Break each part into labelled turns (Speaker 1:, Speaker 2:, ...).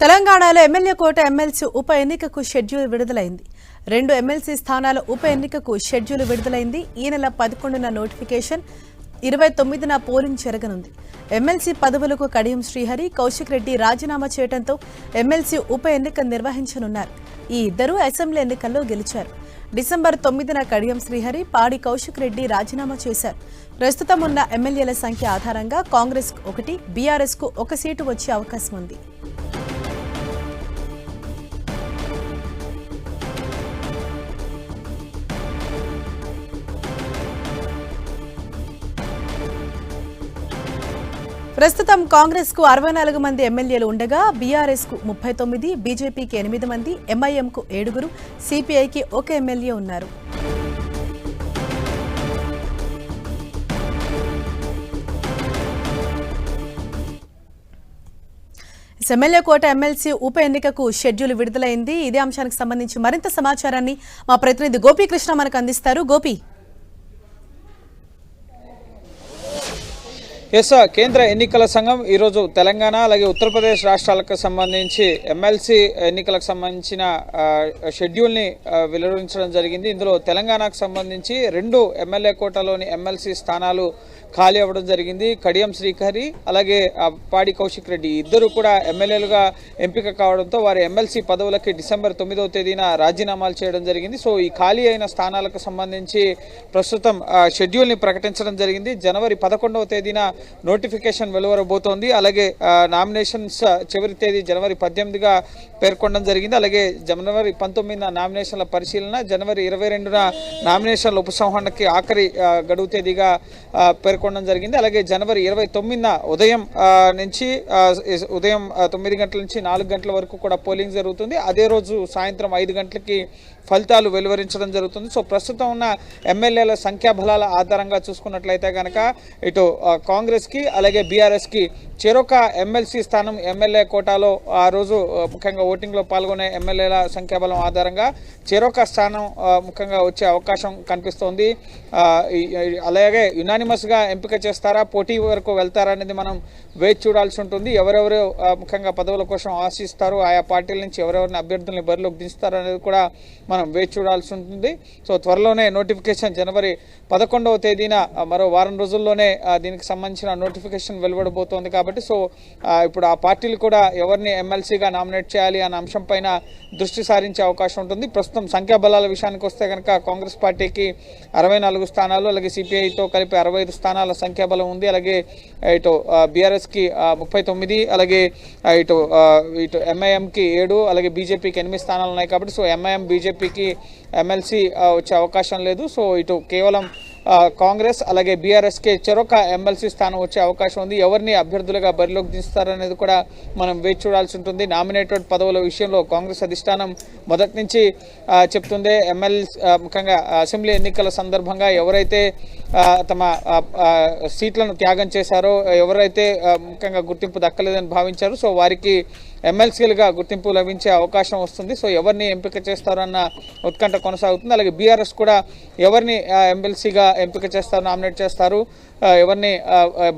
Speaker 1: తెలంగాణలో ఎమ్మెల్యే కోట ఎమ్మెల్సీ ఉప ఎన్నికకు షెడ్యూల్ విడుదలైంది. 2 ఎమ్మెల్సీ స్థానాల ఉప ఎన్నికకు షెడ్యూల్ విడుదలైంది. ఈ నెల 11న నోటిఫికేషన్, 29న పోలింగ్ జరగనుంది. ఎమ్మెల్సీ పదవులకు కడియం శ్రీహరి, కౌశిక్ రెడ్డి రాజీనామా చేయడంతో ఎమ్మెల్సీ ఉప ఎన్నిక నిర్వహించనున్నారు. ఈ ఇద్దరూ అసెంబ్లీ ఎన్నికల్లో గెలిచారు. డిసెంబర్ 9న కడియం శ్రీహరి, పాడి కౌశిక్ రెడ్డి రాజీనామా చేశారు. ప్రస్తుతం ఉన్న ఎమ్మెల్యేల సంఖ్య ఆధారంగా కాంగ్రెస్ 1, బీఆర్ఎస్ కు 1 సీటు వచ్చే అవకాశం ఉంది. ప్రస్తుతం కాంగ్రెస్ కు 64 మంది ఎమ్మెల్యేలు ఉండగా బీఆర్ఎస్ కు 39, బీజేపీకి 8 మంది, ఎంఐఎంకు 7, సిపిఐకి 1 ఎమ్మెల్యే ఉన్నారు. ఎమ్మెల్యే కోట ఎమ్మెల్సీ ఉప ఎన్నికకు షెడ్యూల్ విడుదలైంది. ఇదే అంశానికి సంబంధించి మరింత సమాచారాన్ని మా ప్రతినిధి గోపీకృష్ణ మనకు అందిస్తారు. గోపి,
Speaker 2: కేంద్ర ఎన్నికల సంఘం ఈరోజు తెలంగాణ అలాగే ఉత్తరప్రదేశ్ రాష్ట్రాలకు సంబంధించి ఎమ్మెల్సీ ఎన్నికలకు సంబంధించిన షెడ్యూల్ని వెలువరించడం జరిగింది. ఇందులో తెలంగాణకు సంబంధించి 2 ఎమ్మెల్యే కోటలోని ఎమ్మెల్సీ స్థానాలు ఖాళీ అవ్వడం జరిగింది. కడియం శ్రీహరి అలాగే పాడి కౌశిక్ రెడ్డి ఇద్దరు కూడా ఎమ్మెల్యేలుగా ఎంపిక కావడంతో వారి ఎమ్మెల్సీ పదవులకి డిసెంబర్ 9వ తేదీన రాజీనామాలు చేయడం జరిగింది. సో ఈ ఖాళీ అయిన స్థానాలకు సంబంధించి ప్రస్తుతం షెడ్యూల్ని ప్రకటించడం జరిగింది. జనవరి 11వ తేదీన నోటిఫికేషన్ వెలువరబోతోంది. అలాగే నామినేషన్స్ చివరి తేదీ జనవరి 18గా పేర్కొనడం జరిగింది. అలాగే జనవరి 19న నామినేషన్ల పరిశీలన, జనవరి 22న నామినేషన్ల ఉపసంహరణకి ఆఖరి గడువు తేదీగా పేర్కొనడం జరిగింది. అలాగే జనవరి 29న ఉదయం నుంచి ఉదయం 9 గంటల నుంచి 4 గంటల వరకు కూడా పోలింగ్ జరుగుతుంది. అదే రోజు సాయంత్రం 5 గంటలకి ఫలితాలు వెలువరించడం జరుగుతుంది. సో ప్రస్తుతం ఉన్న ఎమ్మెల్యేల సంఖ్యాబలాల ఆధారంగా చూసుకున్నట్లయితే కనుక ఇటు కాంగ్రెస్కి అలాగే బీఆర్ఎస్కి చెరొక ఎమ్మెల్సీ స్థానం ఎమ్మెల్యే కోటాలో ఆ రోజు ముఖ్యంగా ఓటింగ్లో పాల్గొనే ఎమ్మెల్యేల సంఖ్యాబలం ఆధారంగా చెరొక స్థానం ముఖ్యంగా వచ్చే అవకాశం కనిపిస్తోంది. అలాగే యునానిమస్గా ఎంపిక చేస్తారా, పోటీ వరకు వెళ్తారా అనేది మనం వేచి చూడాల్సి ఉంటుంది. ఎవరెవరు ముఖ్యంగా పదవుల కోసం ఆశిస్తారు, ఆయా పార్టీల నుంచి ఎవరెవరిని అభ్యర్థుల్ని బరిలోకి దించుతారు అనేది కూడా మనం వేచి చూడాల్సి ఉంటుంది. సో త్వరలోనే నోటిఫికేషన్ జనవరి 11వ తేదీన మరో వారం రోజుల్లోనే దీనికి సంబంధించిన నోటిఫికేషన్ వెలువడబోతోంది. కాబట్టి సో ఇప్పుడు ఆ పార్టీలు కూడా ఎవరిని ఎమ్మెల్సీగా నామినేట్ చేయాలి అనే అంశం పైన దృష్టి సారించే అవకాశం ఉంటుంది. ప్రస్తుతం సంఖ్యాబలాల విషయానికి వస్తే కనుక కాంగ్రెస్ పార్టీకి 64 స్థానాలు, అలాగే సిపిఐతో కలిపి 65 స్థానాల సంఖ్యాబలం ఉంది. అలాగే ఇటు బీఆర్ఎస్కి 39, అలాగే ఇటు ఎంఐఎంకి 7, అలాగే బీజేపీకి 8 స్థానాలు ఉన్నాయి. కాబట్టి సో ఎంఐఎం బీజేపీకి ఎమ్మెల్సీ వచ్చే అవకాశం లేదు. సో ఇటు కేవలం కాంగ్రెస్ అలాగే బీఆర్ఎస్కి చెరొక ఎమ్మెల్సీ స్థానం వచ్చే అవకాశం ఉంది. ఎవరిని అభ్యర్థులుగా బరిలోకి దిస్తారనేది కూడా మనం వేచి చూడాల్సి ఉంటుంది. నామినేటెడ్ పదవుల విషయంలో కాంగ్రెస్ అధిష్టానం మొదటి నుంచి చెప్తుంది, ముఖ్యంగా అసెంబ్లీ ఎన్నికల సందర్భంగా ఎవరైతే తమ సీట్లను త్యాగం చేశారో, ఎవరైతే ముఖ్యంగా గుర్తింపు దక్కలేదని భావించారో సో వారికి ఎమ్మెల్సీలుగా గుర్తింపు లభించే అవకాశం వస్తుంది. సో ఎవరిని ఎంపిక చేస్తారన్న ఉత్కంఠ కొనసాగుతుంది. అలాగే బీఆర్ఎస్ కూడా ఎవరిని ఎమ్మెల్సీగా ఎంపిక చేస్తారు, నామినేట్ చేస్తారు, ఎవరిని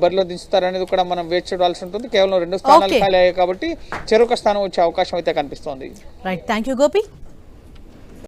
Speaker 2: బరిలో దించుతారు అనేది కూడా మనం వేచి చూడాల్సి ఉంటుంది. కేవలం 2 స్థానాలు ఖాళీ అయ్యాయి కాబట్టి చెరొక స్థానం వచ్చే అవకాశం అయితే కనిపిస్తోంది.
Speaker 1: Right, thank you Gopi.